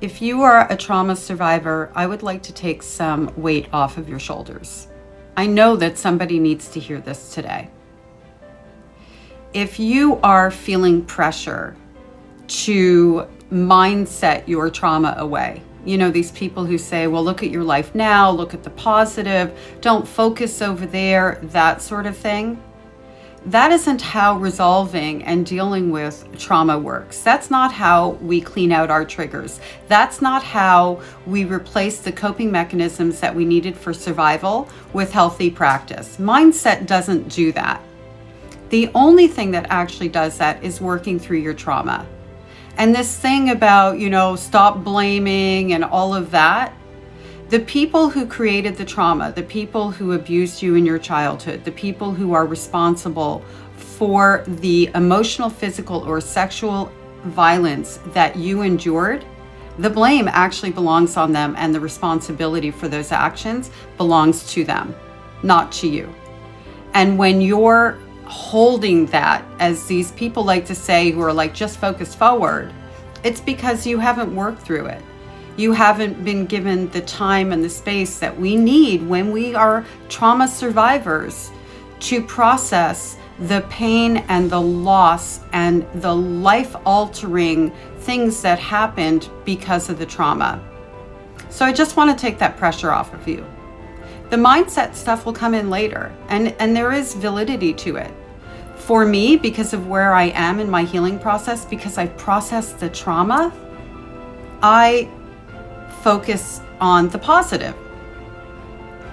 If you are a trauma survivor, I would like to take some weight off of your shoulders. I know that somebody needs to hear this today. If you are feeling pressure to mindset your trauma away, you know, these people who say, well, look at your life now, look at the positive, don't focus over there, that sort of thing. That isn't how resolving and dealing with trauma works. That's not how we clean out our triggers. That's not how we replace the coping mechanisms that we needed for survival with healthy practice. Mindset doesn't do that. The only thing that actually does that is working through your trauma. And this thing about, you know, stop blaming and all of that, the people who created the trauma, the people who abused you in your childhood, the people who are responsible for the emotional, physical, or sexual violence that you endured, the blame actually belongs on them, and the responsibility for those actions belongs to them, not to you. And when you're holding that, as these people like to say, who are like, just focus forward, it's because you haven't worked through it. You haven't been given the time and the space that we need when we are trauma survivors to process the pain and the loss and the life-altering things that happened because of the trauma. So I just want to take that pressure off of you. The mindset stuff will come in later, and there is validity to it. For me, because of where I am in my healing process, because I've processed the trauma, I focus on the positive.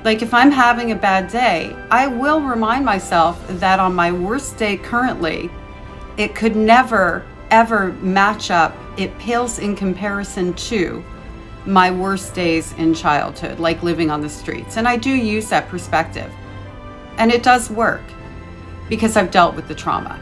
Like if I'm having a bad day, I will remind myself that on my worst day currently, it could never, ever match up. It pales in comparison to my worst days in childhood, like living on the streets. And I do use that perspective. And it does work because I've dealt with the trauma.